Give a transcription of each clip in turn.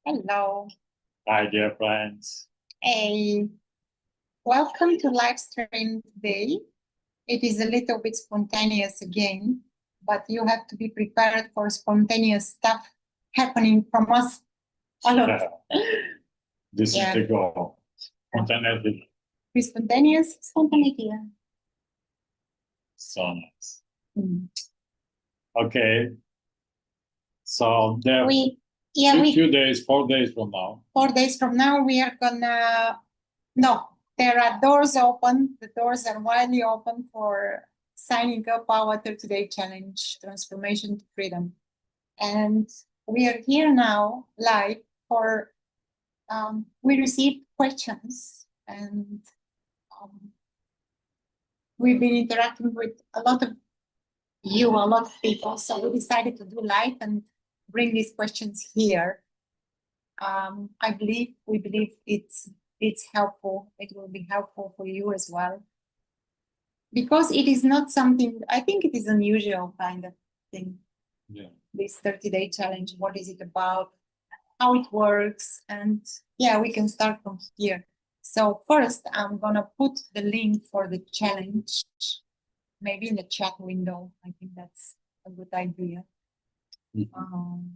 Hello. Hi, dear friends. Hey, welcome to live stream today. It is a little bit spontaneous again, but you have to be prepared for spontaneous stuff happening from us a lot. This Yeah. is the goal. Spontaneity. Be spontaneous, spontaneity. Yeah. So nice. Mm. Okay. So there are few days, 4 days from now. 4 days from now, we are gonna, no, there are doors open. The doors are widely open for signing up our 30-day challenge, Transformation to Freedom. And we are here now live for, we received questions and we've been interacting with a lot of you, a lot of people. So we decided to do live and bring these questions here. We believe it's helpful. It will be helpful for you as well. Because it is not something, I think it is unusual kind of thing. Yeah. This 30-day challenge, what is it about, how it works, and yeah, we can start from here. So first, I'm gonna put the link for the challenge, maybe in the chat window. I think that's a good idea. Mm-hmm.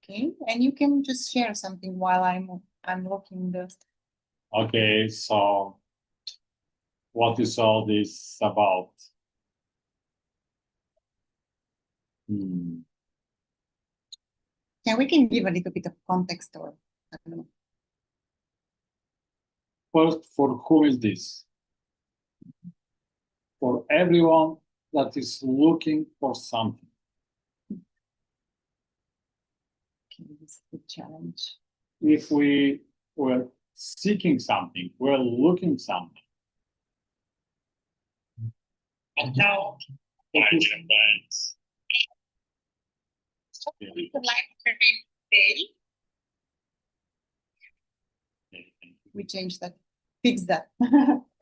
Okay, and you can just share something while I'm looking the. Okay, so what is all this about? Yeah, we can give a little bit of context, or I don't know. First, for who is this? For everyone that is looking for something. Okay, this is the challenge. If we were seeking something, we're looking something. And now, friends. We would like to today. We changed that, fix that.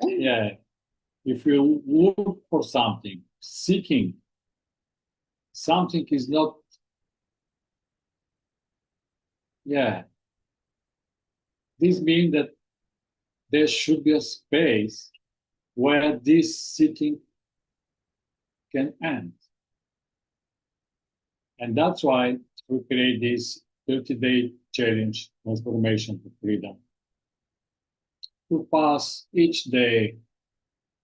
Yeah. If you look for something, seeking something is not, yeah. This means that there should be a space where this seeking can end. And that's why we create this 30-day challenge, Transformation to Freedom. To pass each day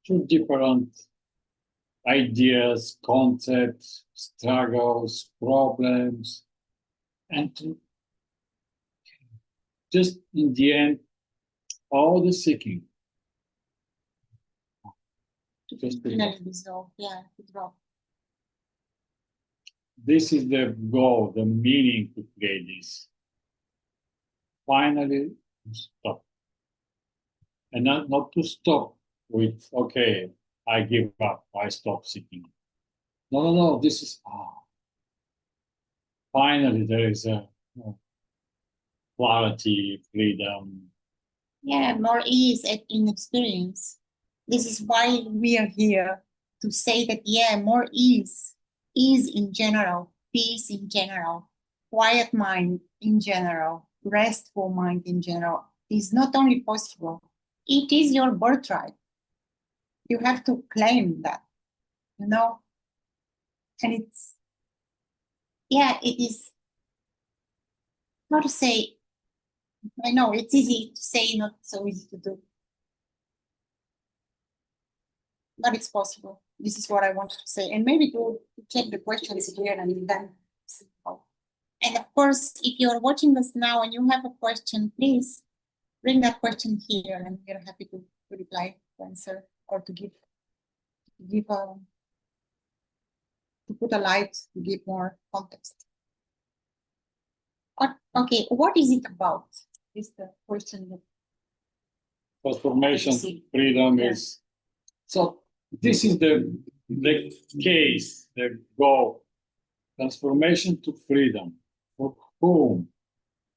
through different ideas, concepts, struggles, problems, and to just in the all the seeking. Just finally dissolve, yeah, drop. This is the goal, the meaning to create this. Finally, stop. And not to stop with, okay, I give up, I stop seeking. No, this is, finally there is a clarity, freedom. Yeah, more ease in experience. This is why we are here, to say that, yeah, more ease in general, peace in general, quiet mind in general, restful mind in general is not only possible, it is your birthright. You have to claim that, you know? And it's, yeah, it is, how to say, I know it's easy to say, not so easy to do. But it's possible. This is what I wanted to say. And maybe to check the questions here and then. And of course, if you're watching us now and you have a question, please bring that question here and we're happy to reply, to answer, or to put a light, to give more context. Okay, what is it about? Is the question. Transformation, freedom is, so this is the case, the goal. Transformation to freedom. For whom?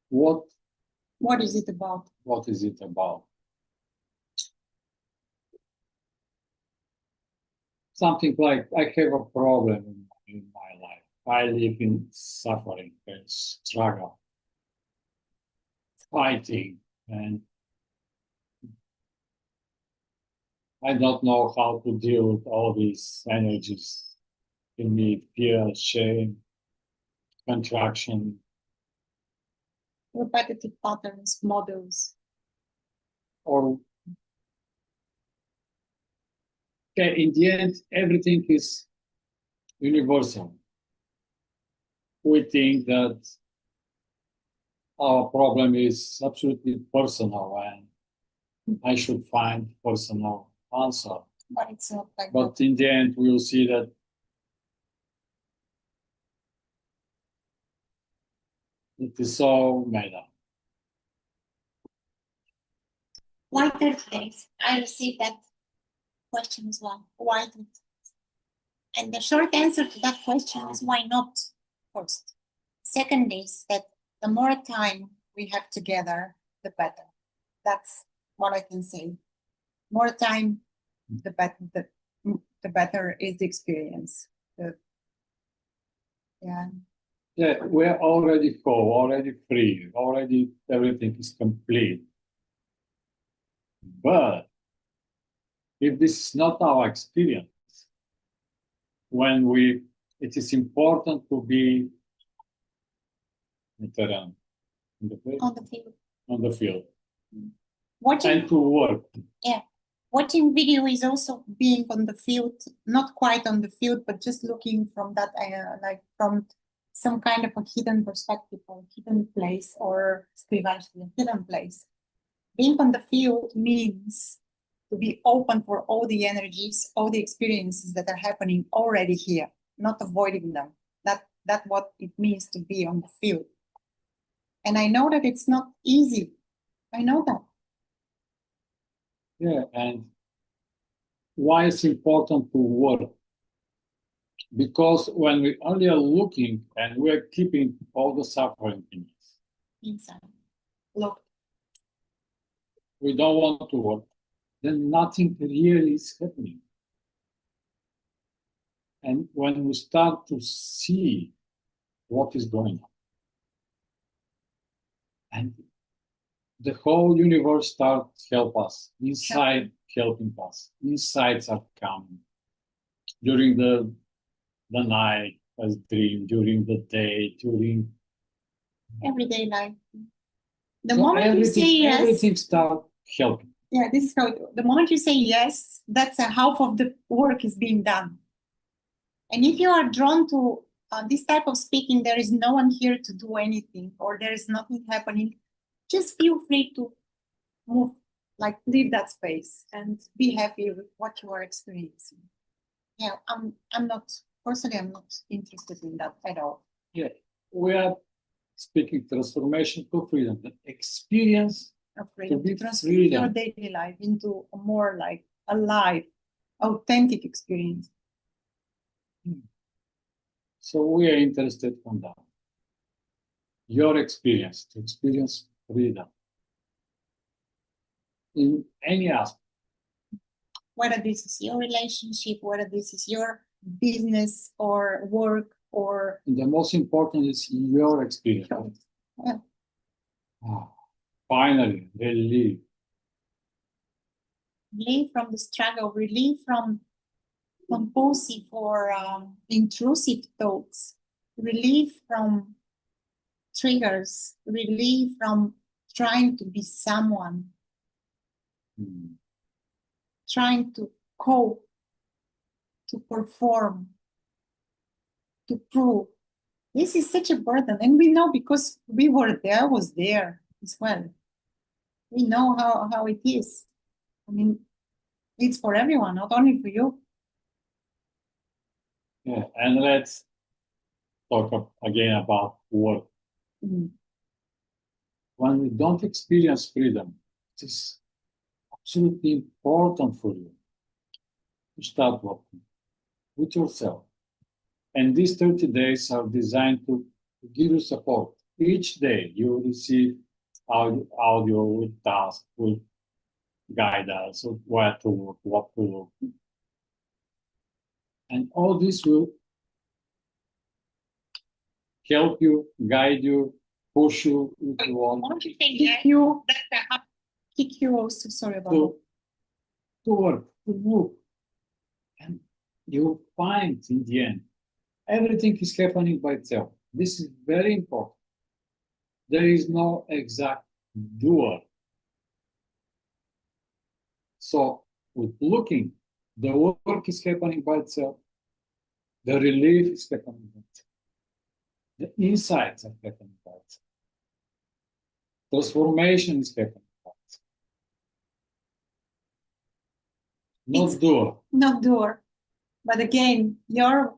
What is it about? What is it about? Something like, I have a problem in my life. I live in suffering and struggle. fighting, and I don't know how to deal with all these energies in me, fear, shame, contraction. Repetitive patterns, models. Or okay, in the end, everything is universal. We think that our problem is absolutely personal and I should find personal answer. But it's not like But that. in the end, we'll see that it is so made up. Why 30 days? I received that question as well. Why 30 days? And the short answer to that question is why not first? Second is that the more time we have together, the better. That's what I can say. More time, the better. The better is the experience. Yeah. Yeah, we're already whole, already free, already everything is complete. But if this is not our experience, it is important to be veteran in the field, On the field. on the field Watching, and to work. watching video is also being on the field, not quite on the field, but just looking from that, like from some kind of a hidden perspective or hidden place or skrivački, hidden place. Being on the field means to be open for all the energies, all the experiences that are happening already here, not avoiding them. That's what it means to be on the field. And I know that it's not easy. I know that. Yeah, and why it's important to work? Because when we only are looking and we're keeping all the suffering in us, Inside. Look, we don't want to work, then nothing really is happening. And when we start to see what is going on, and the whole universe starts to help us, inside helping us, insights are coming during the night as dream, during the day, during everyday life. The so moment you say yes, everything starts helping. yeah, this is how the moment you say yes, that's a half of the work is being done. And if you are drawn to this type of speaking, there is no one here to do anything or there is nothing happening. Just feel free to move, like leave that space and be happy with what you are experiencing. Yeah, I'm not personally, I'm not interested in that at all. Yeah, we are speaking transformation to freedom, the experience Of freedom to be to transform your freedom. daily life into a more like alive, authentic experience. So we are interested on that. Your experience, to experience freedom in any aspect. Whether this is your relationship, whether this is your business or work or And the most important is your experience. Yeah. Ah, finally, relief. relief from the struggle, relief from compulsive or intrusive thoughts, relief from triggers, relief from trying to be someone, Hmm. trying to cope, to perform, to prove. This is such a burden. And we know because we were there, I was there as well. We know how it is. I mean, it's for everyone, not only for you. Yeah, and let's talk again about work. Mm. When we don't experience freedom, it is absolutely important for you to start working with yourself. And these 30 days are designed to give you support. Each day you will receive audio with tasks, with guidance of where to look, what to look. And all this will help you, guide you, push you if you want Want to say kick you, kick you also, sorry about that. to work, to move. And you find in the end, everything is happening by itself. This is very important. There is no exact doer. So with looking, the work is happening by itself. The relief is happening by itself. The insights are happening by itself. Transformation is happening by itself. Not doer. Not doer. But again, your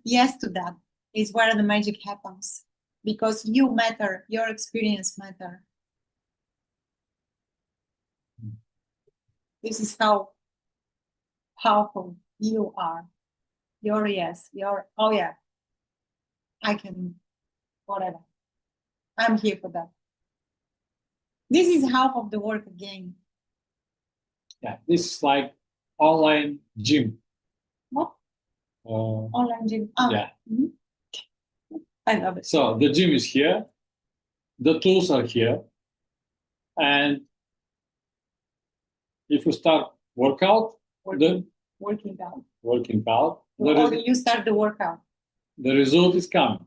yes to that is where the magic happens. Because you matter, your experience matter. This is how powerful you are. Your yes, your, oh yeah, I can, whatever. I'm here for that. This is half of the work again. Yeah, this is like online gym. What? Online gym. Oh. Yeah. Mhm. I love it. So the gym is here. The tools are here. And if you start workout, then Working out. the, Or you start the workout. the result is coming.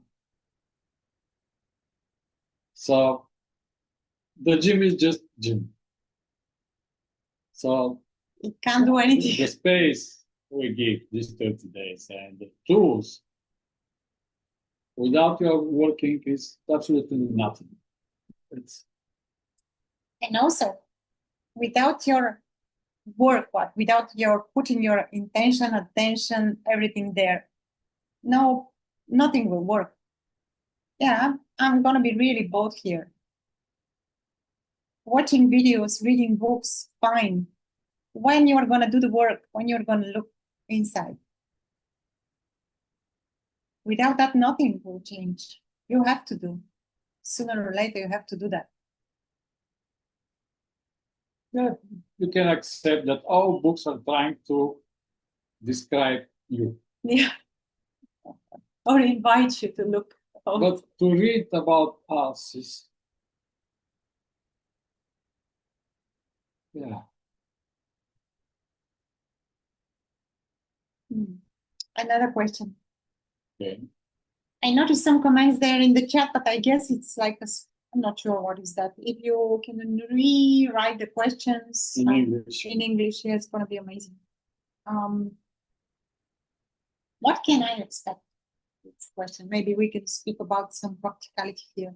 So the gym is just gym. So it can't do anything. The space we give these 30 days and the tools without your working is absolutely nothing. And also, without your work, without your putting your intention, attention, everything there, no, nothing will work. Yeah, I'm gonna be really bored here. Watching videos, reading books, fine. When you're gonna do the work, when you're gonna look inside. Without that, nothing will change. You have to do. Sooner or later, you have to do that. Yeah, you can accept that all books are trying to describe you. Yeah. Or invite you to look. But to read about us is, yeah. Another question. Okay. I noticed some comments there in the chat, but I guess it's like I'm not sure what is that. If you can rewrite the questions In English. In English, yeah, it's gonna be amazing. What can I expect? This question. Maybe we can speak about some practicality here.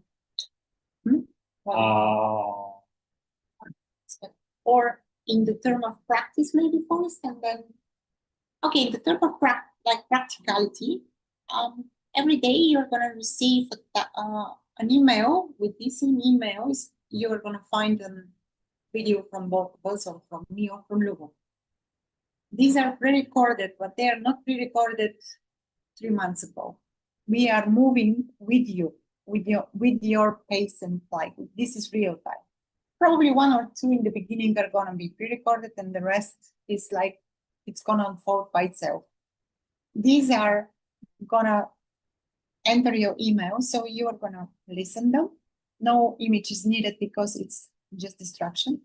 Or in the term of practice, maybe first, and then okay, in the term of practicality, every day you're gonna receive an email. With these emails, you're gonna find a video from both of us, or from me or from Lubo. These are pre-recorded, but they are not pre-recorded 3 months ago. We are moving with you, with your pace and like this is real time. Probably 1 or 2 in the beginning are gonna be pre-recorded, and the rest is like it's gonna unfold by itself. These are gonna enter your email, so you are gonna listen them. No image is needed because it's just distraction.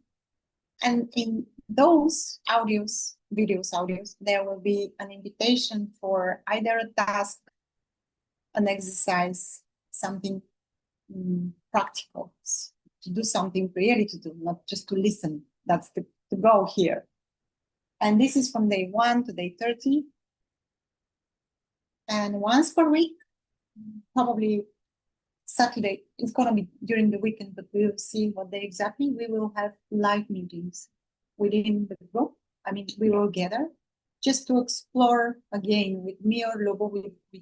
And in those videos, there will be an invitation for either a task, an exercise, something practical, to do something really to do, not just to listen. That's the goal here. And this is from day 1 to day 30. And once per week, probably Saturday, it's gonna be during the weekend, but we will see what day exactly. We will have live meetings within the group. I mean, we will gather just to explore again with me or Lubo,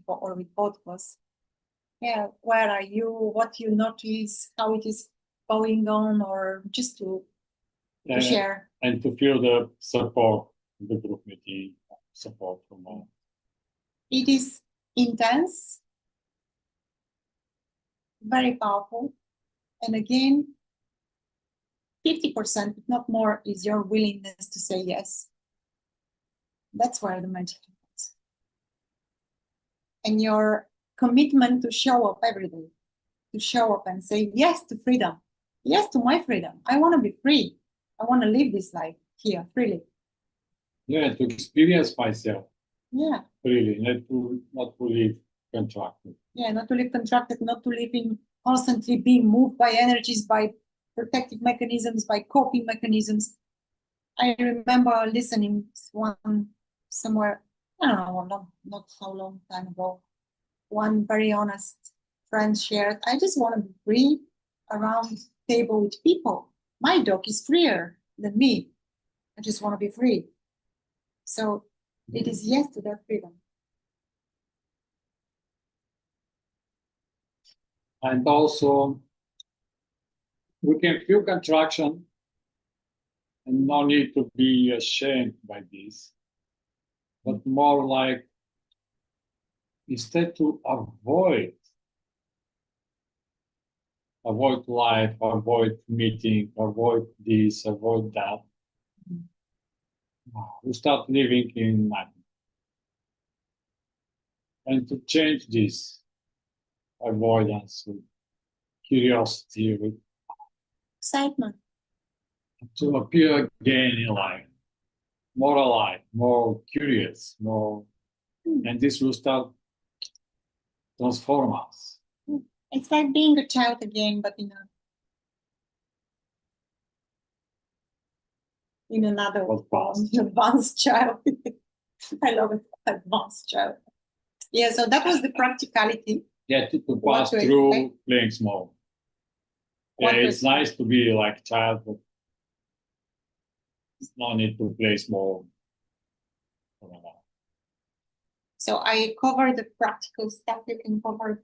or with both of us. Yeah, where are you? What you notice? How it is going on, or just to share and to feel the support, the group meeting support from all. It is intense, very powerful, and again, 50%, if not more, is your willingness to say yes. That's where the magic happens. And your commitment to show up every day, to show up and say yes to freedom, yes to my freedom. I want to be free. I want to live this life here freely. Yeah, to experience myself Yeah, freely, not to live contracted. yeah, not to live contracted, not to live in constantly being moved by energies, by protective mechanisms, by coping mechanisms. I remember listening one somewhere, I don't know, not how long time ago, one very honest friend shared, I just want to be free around table with people. My dog is freer than me. I just want to be free. So it is yes to that freedom. And also, we can feel contraction and no need to be ashamed by this, but more like instead to avoid life, avoid meeting, avoid this, avoid that. We start living in mind. And to change this avoidance with curiosity, with, Excitement. to appear again in life, more alive, more curious, more, and this will start transform us. It's like being a child again, but in another form, advanced child. I love it, advanced child. Yeah, so that was the practicality. Yeah, to pass through expect. Playing small. Yeah, it's nice to be like a child, but it's no need to play small. So I covered the practical stuff. You can cover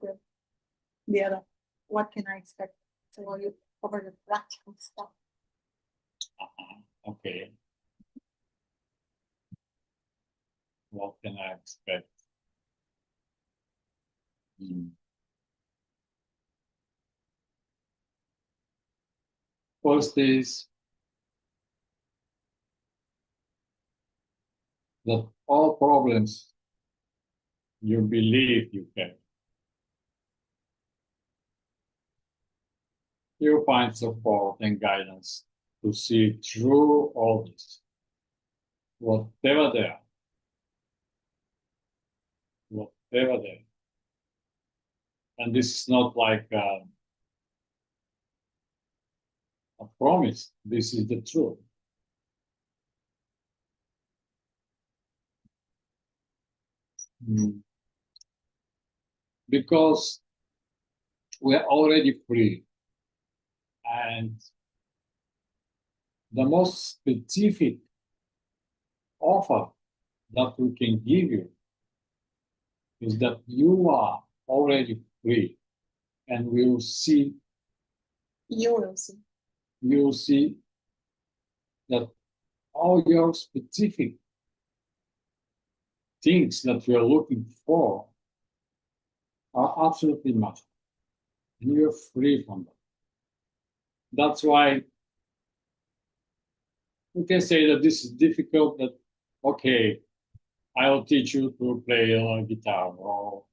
the other. What can I expect? So you cover the practical stuff. Okay. What can I expect? First is that all problems you believe you have, you find support and guidance to see through all this. Whatever there. And this is not like a promise. This is the truth. Because we're already free. And the most specific offer that we can give you is that you are already free, and we'll see. You will see. You'll see that all your specific things that you're looking for are absolutely magic, and you're free from them. That's why we can say that this is difficult, that, okay, I'll teach you to play a guitar, or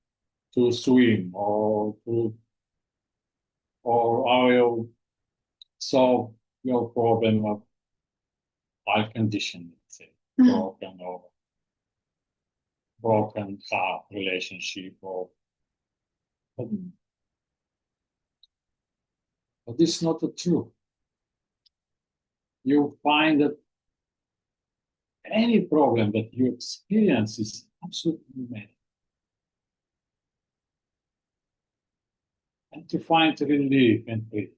to swim, or I will solve your problem of life condition, let's say, broken heart relationship, or but this is not the truth. You find that any problem that you experience is absolutely made. And to find relief and freedom.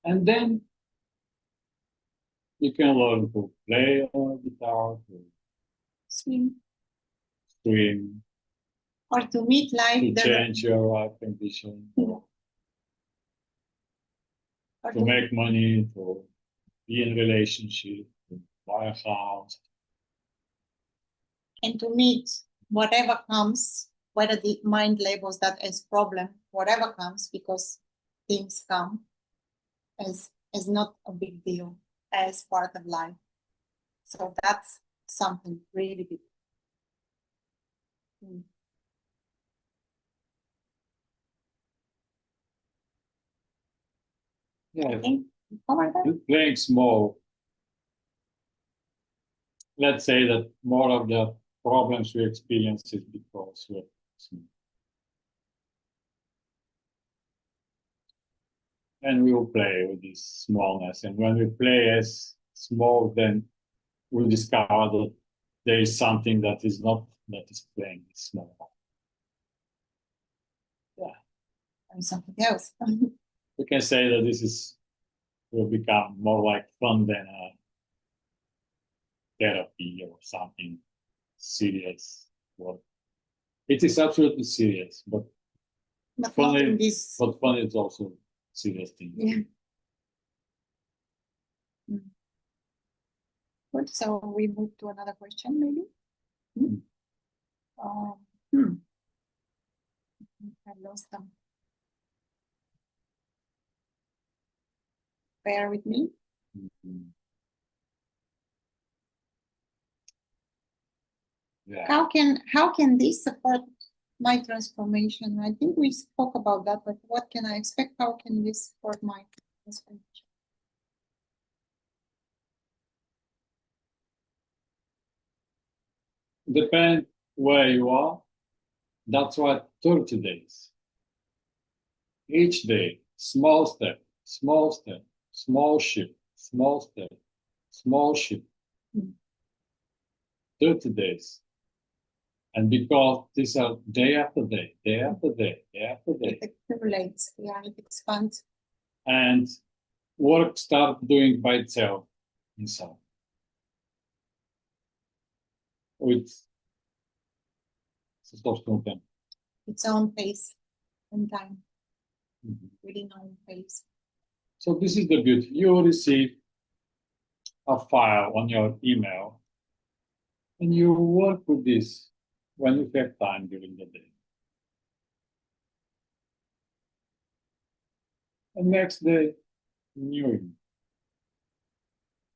And then you can learn to play on guitar, to swim, or to meet life, to change your life condition, or to make money, to be in relationship, to buy a house. And to meet whatever comes, whether the mind labels that as problem, whatever comes, because things come as not a big deal, as part of life. So that's something really big. Yeah, I think we covered that. playing small. Let's say that more of the problems we experience is because we're small. And we will play with this smallness. And when we play as small, then we discover that there is something that is not, that is playing small. And something else. We can say that this is will become more like fun than a therapy or something serious. Well, it is absolutely serious, but But fun not in is, this. but fun is also serious thing. Yeah. Good. So we move to another question, maybe. I lost them. Bear with me. Mhm. Yeah. How can this support my transformation? I think we spoke about that, but what can I expect? How can this support my transformation? Depend where you are. That's why 30 days. Each day, small step, small step, small shift, small step, small shift. 30 days. And because these are day after day, day after day, day after day. It accumulates, yeah, it expands. And work start doing by itself inside. With Its own pace and time, Mhm. within own pace. So this is the beauty. You receive a file on your email and you work with this when you have time during the day. And next day, new.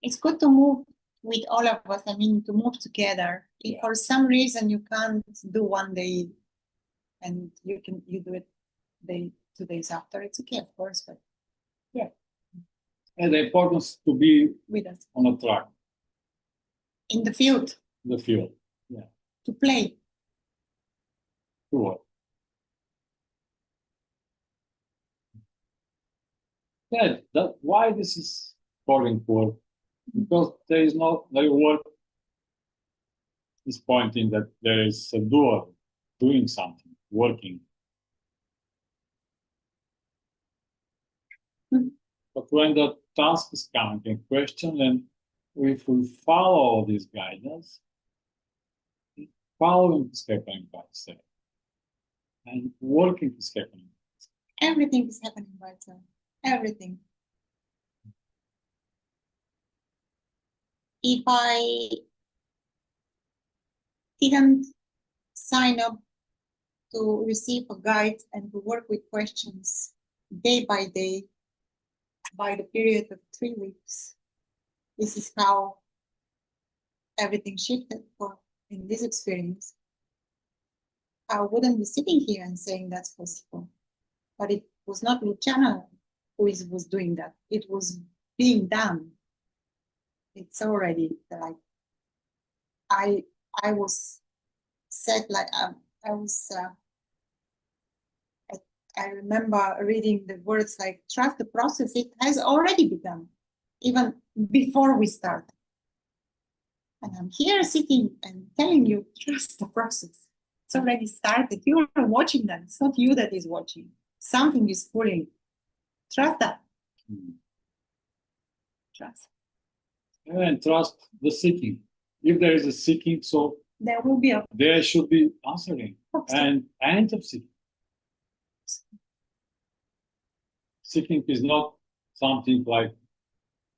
It's good to move with all of us. I mean, to move together. If for some reason you can't do one day, and you do it 2 days after, it's okay, of course. But yeah, And the importance to be with us on a track, in the field, the field, yeah, to play. to work. Yeah, that why this is calling for, because there is no the work is pointing that there is a doer doing something, working. But when the task is coming in question, then if we follow this guidance, following is happening by itself, and working is happening. Everything is happening by itself. Everything. If I didn't sign up to receive a guide and to work with questions day by day, by the period of 3 weeks, this is how everything shifted for in this experience. I wouldn't be sitting here and saying that's possible. But it was not Luchana who was doing that. It was being done. It's already like I was said like I was I remember reading the words like trust the process. It has already begun, even before we start. And I'm here sitting and telling you trust the process. It's already started. You are watching that. It's not you that is watching. Something is pulling. Trust that. Trust. And trust the seeking. If there is a seeking, so there will be a there should be answering and end of seeking. Seeking is not something like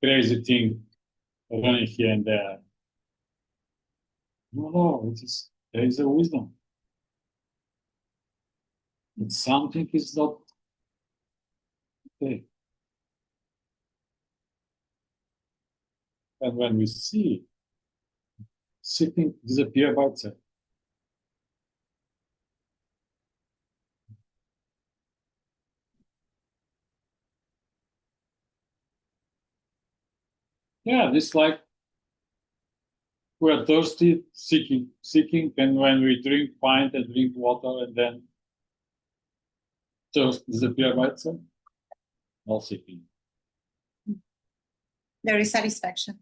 crazy thing running here and there. No, it is there is a wisdom. And something is not okay. And when we see it, seeking disappear by itself. Yeah, this like we are thirsty, seeking, and when we drink, find and drink water, and then thirst disappear by itself. No seeking. There is satisfaction.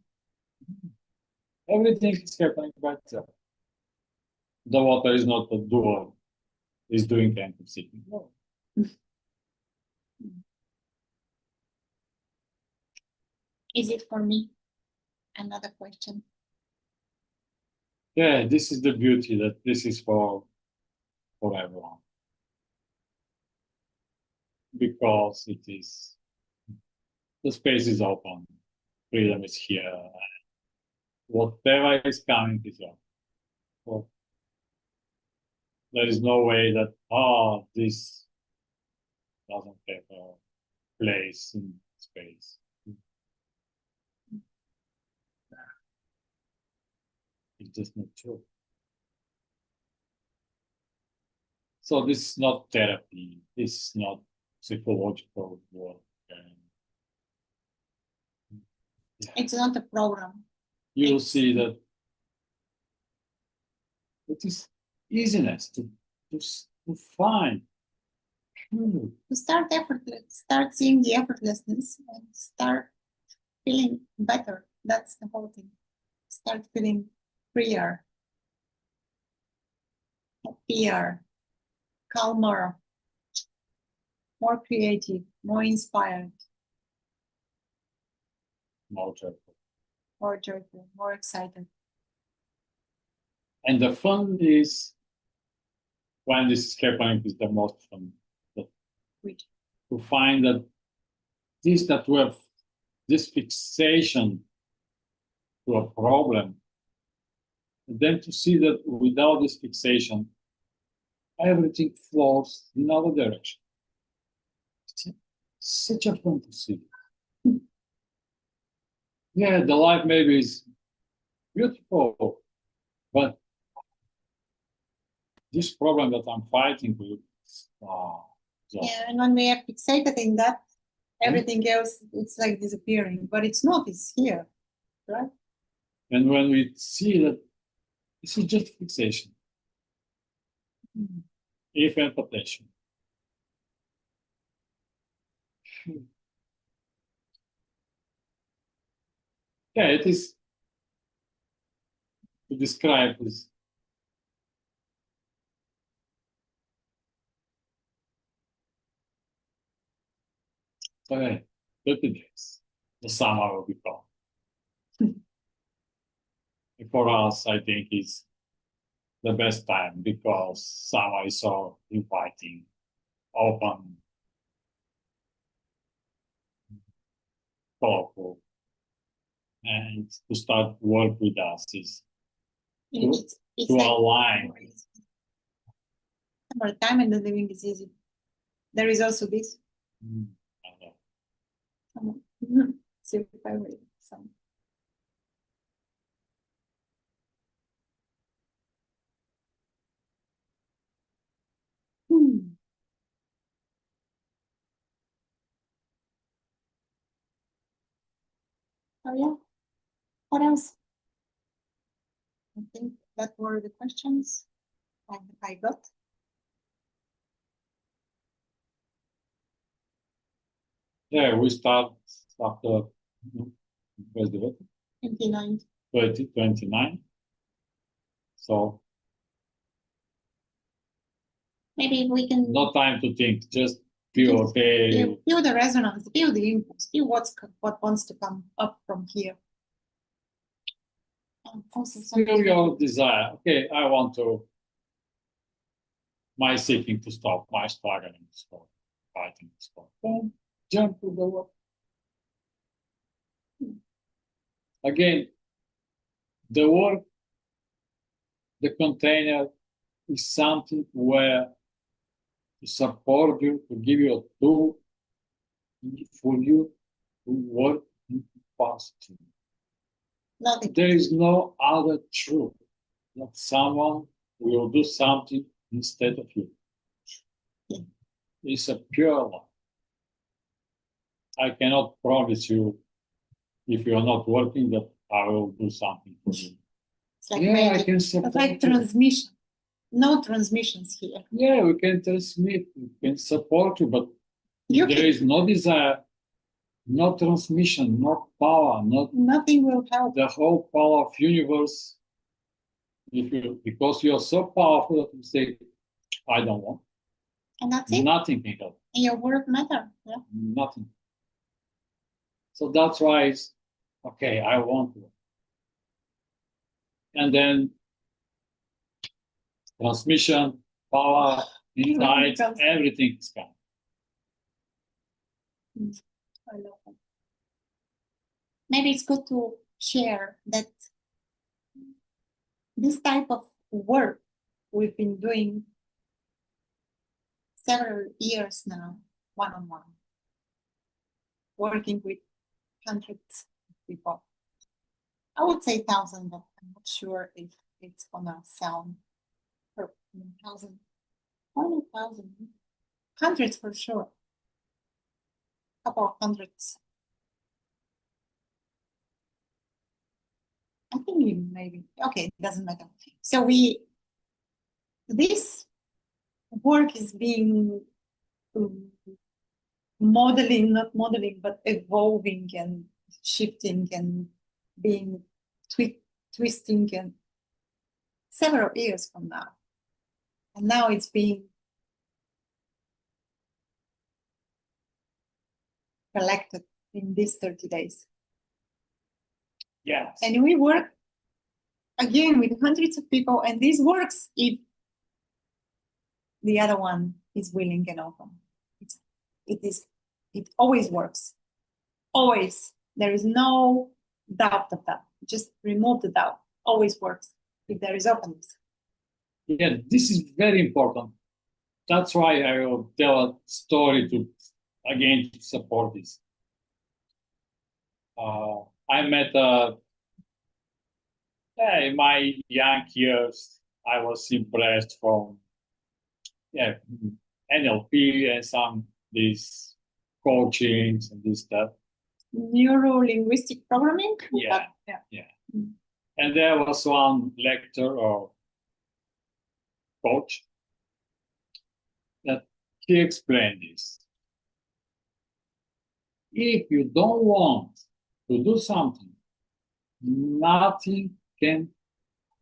Everything is happening by itself. The water is not a doer, is doing active seeking. No. Is it for me? Another question. Yeah, this is the beauty that this is for everyone. Because it is, the space is open, freedom is here, whatever is coming is on. So there is no way that, this doesn't have a place in space. It's just not true. So this is not therapy. This is not psychological work. It's not a program. You'll see that it is easiness to find. To start effortless, start seeing the effortlessness and start feeling better. That's the whole thing. Start feeling freer, happier, calmer, more creative, more inspired, More joyful. more joyful, more excited. And the fun is when this is happening is the most fun. Which To find that we have this fixation to a problem, and then to see that without this fixation, everything flows in other direction. It's such a fun to see. Yeah, the life maybe is beautiful, but this problem that I'm fighting with, yeah, and when we are fixated in that, everything else it's like disappearing. But it's not, it's here, right? And when we see that this is just fixation, if and potential. Yeah, it is to describe this. Okay, 30 days. The summer will be gone. For us, I think it's the best time because summer is so inviting, open, colorful, and to start work with us is It's to like align. more time and the living is easy. There is also this. See if I read some. Oh yeah. What else? I think that were the questions I got. Yeah, we start after 29. 2029. So Maybe we can no time to think, just feel okay. feel the resonance, feel the impulse, feel what wants to come up from here. Also Feel your desire. Okay, I want my seeking to stop, my struggling to stop, fighting to stop. Then jump to the work. Again, the work, the container is something where to support you, to give you a tool for you to work in positive. There is no other truth that someone will do something instead of you. It's a pure love. I cannot promise you if you're not working, that I will do something for you. It's like Yeah, I magic. can It's support like you. transmission. No transmissions here. Yeah, we can transmit, we can support you, but You there can, is no desire, no transmission, no power, not nothing will help. the whole power of universe. Because you're so powerful that you say, I don't want. And that's it. Nothing can help. And your word matter. Yeah. Nothing. So that's why it's okay, I want to. And then transmission, power, insight, comes. everything is coming. I love it. Maybe it's good to share that this type of work we've been doing several years now, one-on-one, working with hundreds of people. I would say 1,000, but I'm not sure if it's gonna sound per 1,000. How many thousand? Hundreds for sure. Couple of hundreds. I think maybe. Okay, it doesn't matter. So this work is being modeling, not modeling, but evolving and shifting and being twisting and several years from now. And now it's being collected in these 30 days. Yes. And we work again with hundreds of people, and this works if the other one is willing and open. It always works. Always. There is no doubt of that. Just remove the doubt. Always works if there is openness. Yeah, this is very important. That's why I will tell a story to support this. I met in my young years, I was impressed from NLP and some these coachings and this stuff. Neuro-linguistic programming? Yeah. Mm. And there was one lecturer or coach that he explained this. If you don't want to do something, nothing can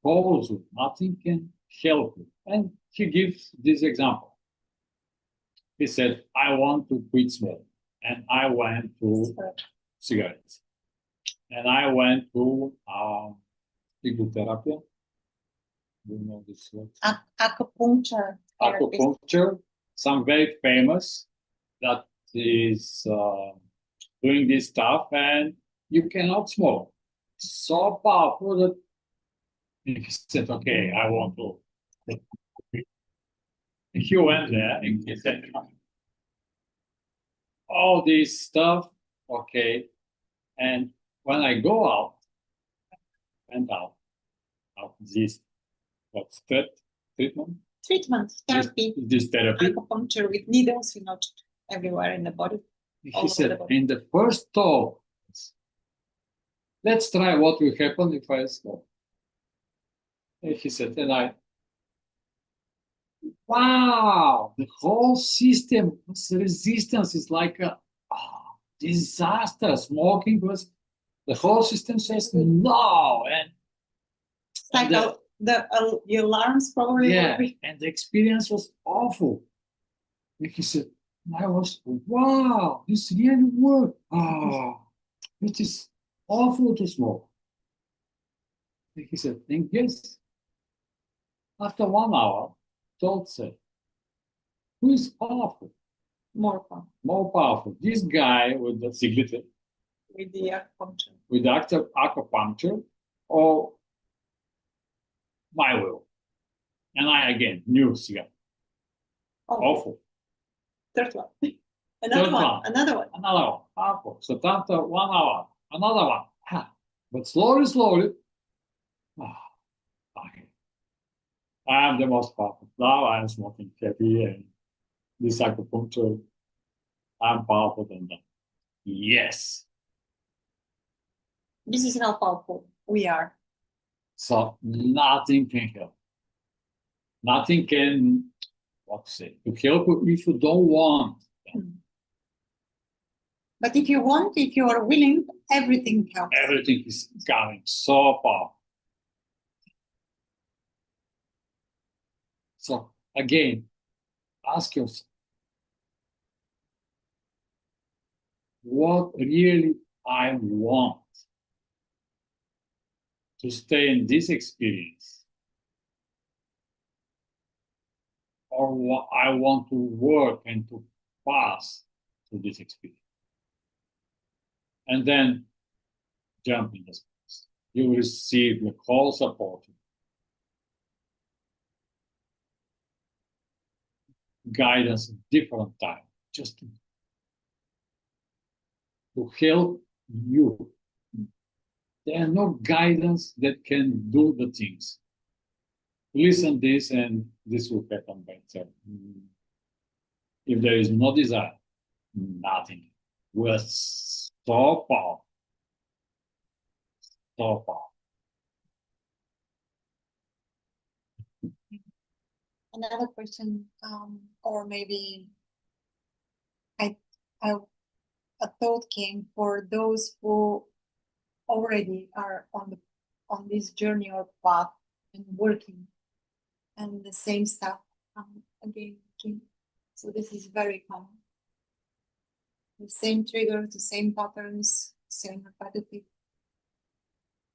cause you, nothing can help you. And he gives this example. He said, I want to quit smoking. And I went to cigarettes. And I went to psychotherapy. Do you know this word? Acupuncture. Acupuncture. Some very famous that is doing this stuff, and you cannot smoke. So powerful that he said, okay, I want to. He went there and he said, all this stuff, okay. And when I go out, of this, what's that treatment? Treatment, therapy. This therapy. Acupuncture with needles, everywhere in the body. He said, in the first talk, let's try what will happen if I stop. And he said, wow, the whole system, resistance is like a disaster. Smoking was, the whole system says no. And it's like the alarms probably. Yeah, and the experience was awful. And he said, I was, wow, this really worked. It is awful to smoke. And he said, and yes, after 1 hour, thought said, who is powerful? More fun. More powerful. This guy with the cigarette, With the acupuncture. with the acupuncture, or my will. And I again knew cigarette. Awful. Third one. Another one. Powerful. So after 1 hour, another one. But slowly. Okay. I am the most powerful. Now I am smoking heavy and this acupuncture. I'm powerful than that. Yes. This is how powerful we are. So nothing can help. Nothing can, what to say, to help you if you don't want. But if you want, if you are willing, everything helps. Everything is coming so powerful. So again, ask yourself, what really I want to stay in this experience, or what I want to work and to pass through this experience. And then jump in the space. You will receive the whole support, guidance at different time, just to help you. There are no guidance that can do the things. Listen this and this will happen by itself. If there is no desire, nothing. We're so powerful. So powerful. Another question, or maybe I a thought came for those who already are on this journey or path and working, and the same stuff again. So this is very common. The same triggers, the same patterns, same repetitive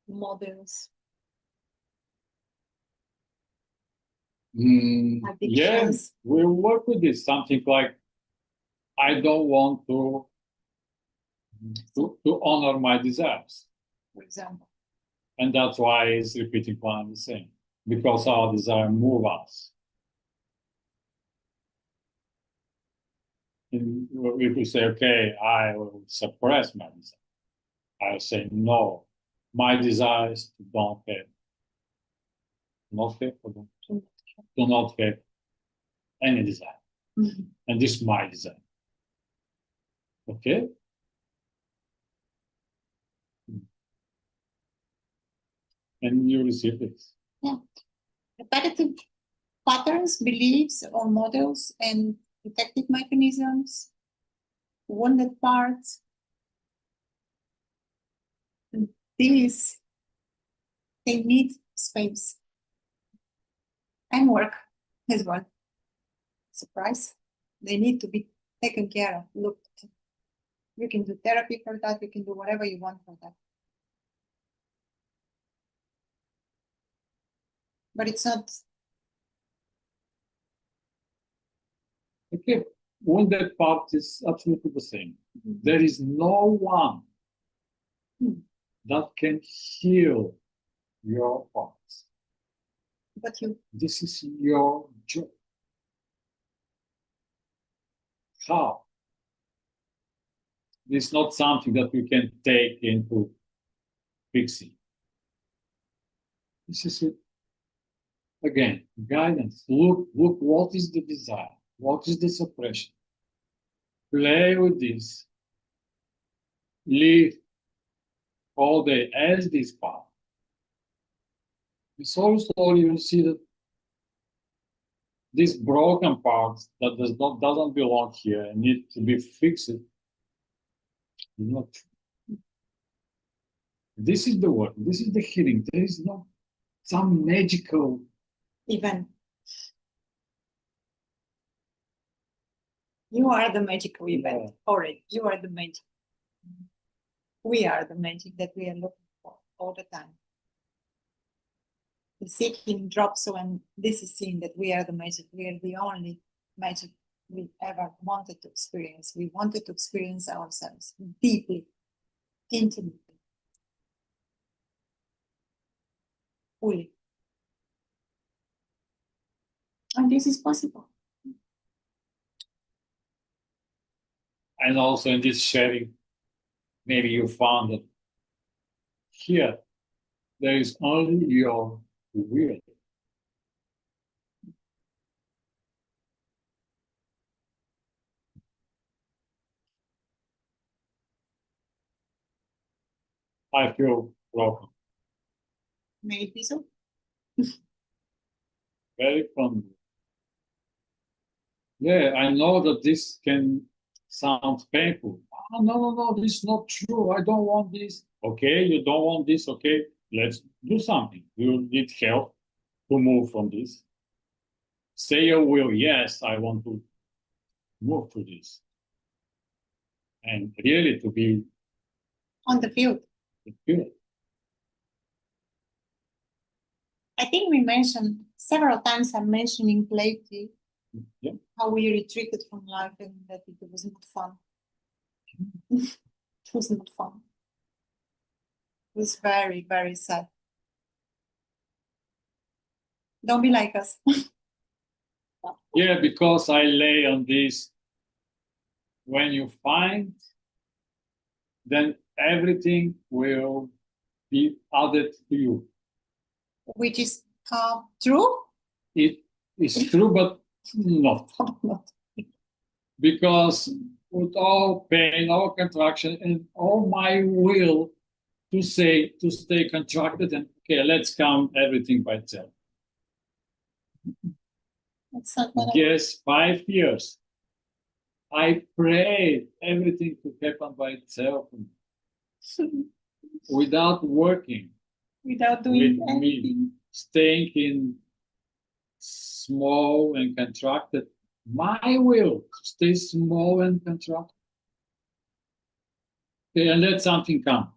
models. Yes, Addictions. we'll work with this. Something like, I don't want to honor my desires. For example. And that's why it's repeating one and the same. Because our desire move us. And if we say, okay, I will suppress my desire. I will say, no, my desire is to not have, to not have any desire. Mm-hmm. And this is my desire. Okay? And you receive this. Yeah. Repetitive patterns, beliefs, or models, and protective mechanisms, wounded parts. These, they need space and work as well. Surprise. They need to be taken care of, looked at. You can do therapy for that, you can do whatever you want for that. But it's not. Okay, wounded part is absolutely the same. There is no one that can heal your parts. But you. This is your job. How? It's not something that we can take into fixing. This is it. Again, guidance. Look what is the desire? What is the suppression? Play with this. Live all day as this part. And slowly you see that this broken part that doesn't belong here and need to be fixed is not true. This is the work. This is the healing. There is not some magical event. You are the magical event. Yeah. Already, you are the magic. We are the magic that we are looking for all the time. The seeking drops when this is seen that we are the magic. We are the only magic we ever wanted to experience. We wanted to experience ourselves deeply, intimately, fully. And this is possible. And also in this sharing, maybe you found that here there is only your will. I feel broken. May it be so. Very fondly. Yeah, I know that this can sound painful. Oh, no, this is not true. I don't want this. Okay, you don't want this. Okay, let's do something. You need help to move from this. Say your will. Yes, I want to move to this. And really to be On the field. good. I think we mentioned several times, I'm mentioning lately, Yeah. how we retreated from life and that it was not fun. It was not fun. It was very, very sad. Don't be like us. Yeah, because I lay on this. When you find, then everything will be added to you. Which is true? It is true, but not. Not. Because with all pain, all contraction, and all my will to stay contracted, and okay, let's count everything by itself. It's not gonna Yes, 5 years. I prayed everything to happen by itself without working, without doing with me anything. staying in small and contracted. My will to stay small and contracted. Okay, and let something come.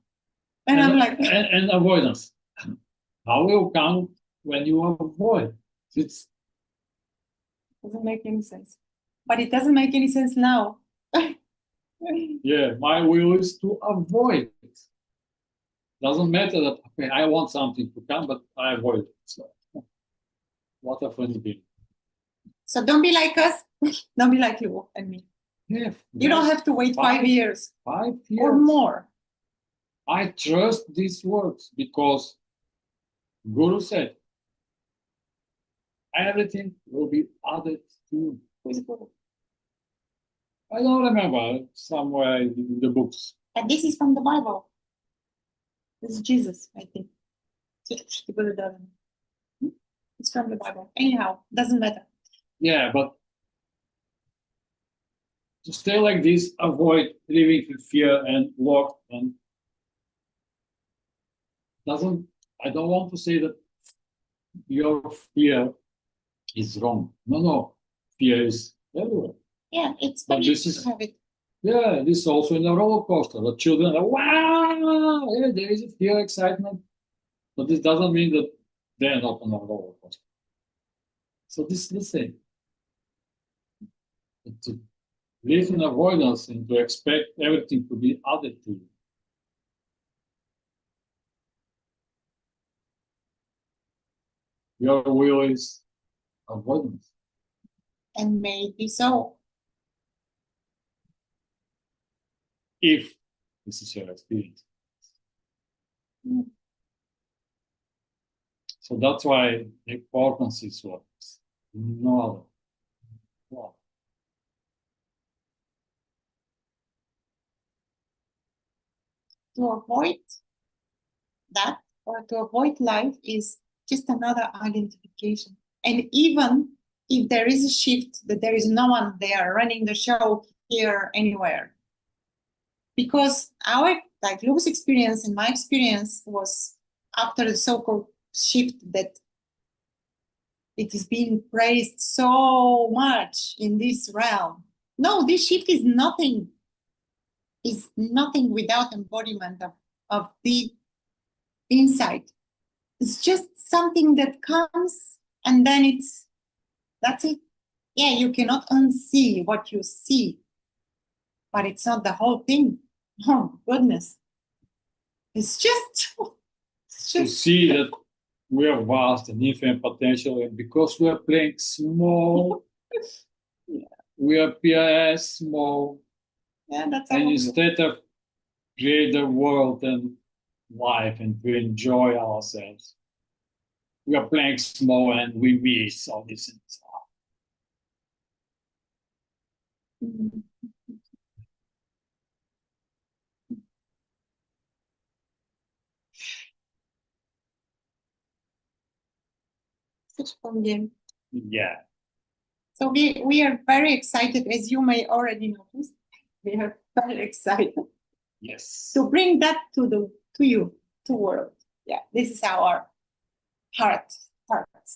And I'm like, and avoidance. How will come when you avoid? It's doesn't make any sense. But it doesn't make any sense now. yeah, my will is to avoid it. Doesn't matter that okay, I want something to come, but I avoid it. So, what a funny thing. So don't be like us. Don't be like you and me. Yeah, You don't have to wait 5 years 5 years or more. I trust these words because Guru said everything will be added to you. Who is Guru? I don't remember somewhere in the books. And this is from the Bible. This is Jesus, I think. It's from the Bible. Anyhow, doesn't matter. Yeah, but to stay like this, avoid living in fear and walk and doesn't. I don't want to say that your fear is wrong. No, fear is everywhere. Yeah, it's But funny this to is have it. yeah, this is also in a roller coaster. The children are wow, yeah, there is a fear, excitement, but this doesn't mean that they are not on a roller coaster. So this is the same. To live in avoidance and to expect everything to be added to you. Your will is avoidance. And may it be so. If this is your experience. Mm. So that's why the importance is what? No other. Wow. To avoid that or to avoid life is just another identification. And even if there is a shift, that there is no one there running the show here anywhere. Because our, like Lubo's experience and my experience was after the so-called shift that it is being praised so much in this realm. No, this shift is nothing without embodiment of the insight. It's just something that comes and then that's it. Yeah, you cannot unsee what you see, but it's not the whole thing. Oh, goodness. It's just To see that we are vast and infinite potential, and because we are playing small, yeah. we appear as small. Yeah, that's and how instead of create the world and life and to enjoy ourselves, we are playing small and we miss all this stuff. Mhm. such a fun game. Yeah. So we are very excited, as you may already notice. We are very excited Yes. to bring that to you, to world. Yeah, this is our hearts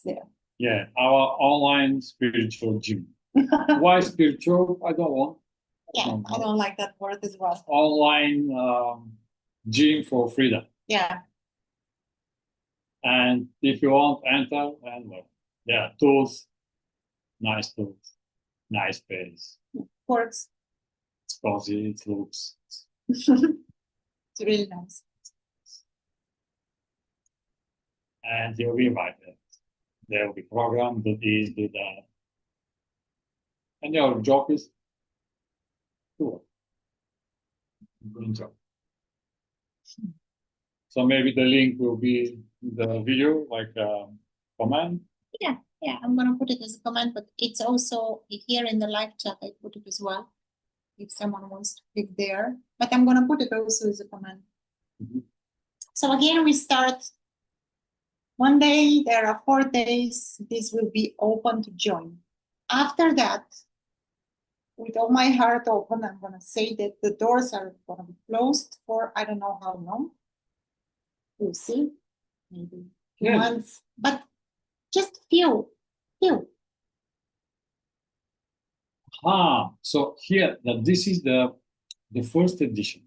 there. Yeah, our online spiritual gym. Why spiritual? I don't want. Yeah, I don't like that word as well. Online gym for freedom. Yeah. And if you want, enter and yeah, tools, nice tools, nice space. Works. It's cozy, it looks. It's really nice. And you'll be invited. There will be program, do this, do that. And your job is cool. Good job. So maybe the link will be in the video, like comment. Yeah, I'm gonna put it as a comment, but it's also here in the live chat. I put it as well, if someone wants to click there. But I'm gonna put it also as a comment. So again, we start one day. There are 4 days. This will be open to join. After that, with all my heart open, I'm gonna say that the doors are gonna be closed for I don't know how long. We'll see, maybe months, but just few. So here that this is the first edition,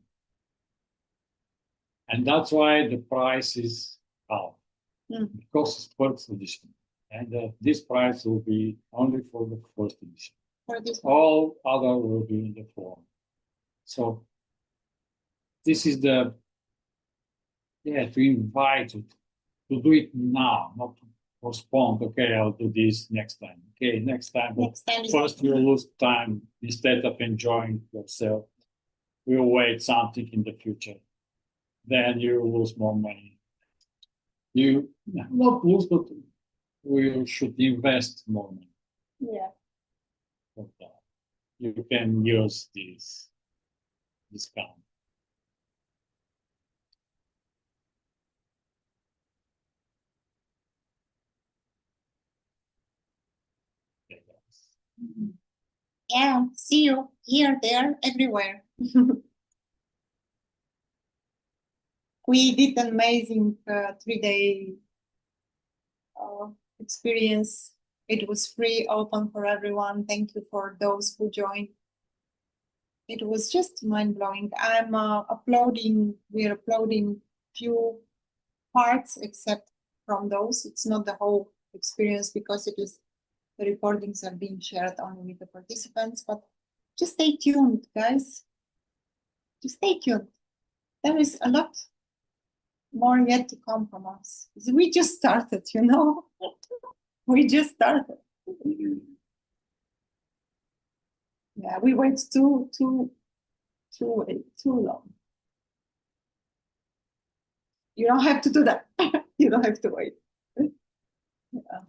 and that's why the price is half because it's first edition, and this price will be only for the first edition. For this all other will be in the form. So this is the to invite you to do it now, not to postpone. Okay, I'll do this next time. Okay, next time. First, you'll lose time instead of enjoying yourself. We'll wait something in the future. Then you lose more money. You not lose, but we should invest more money. Yeah. But, you can use this discount. Yeah, see you here, there, everywhere. We did an amazing 3-day experience. It was free, open for everyone. Thank you for those who joined. It was just mind-blowing. We're uploading few parts except from those. It's not the whole experience because the recordings are being shared only with the participants, but just stay tuned, guys. Just stay tuned. There is a lot more yet to come from us. We just started, we just started. Yeah, we wait too long. You don't have to do that. You don't have to wait. Yeah.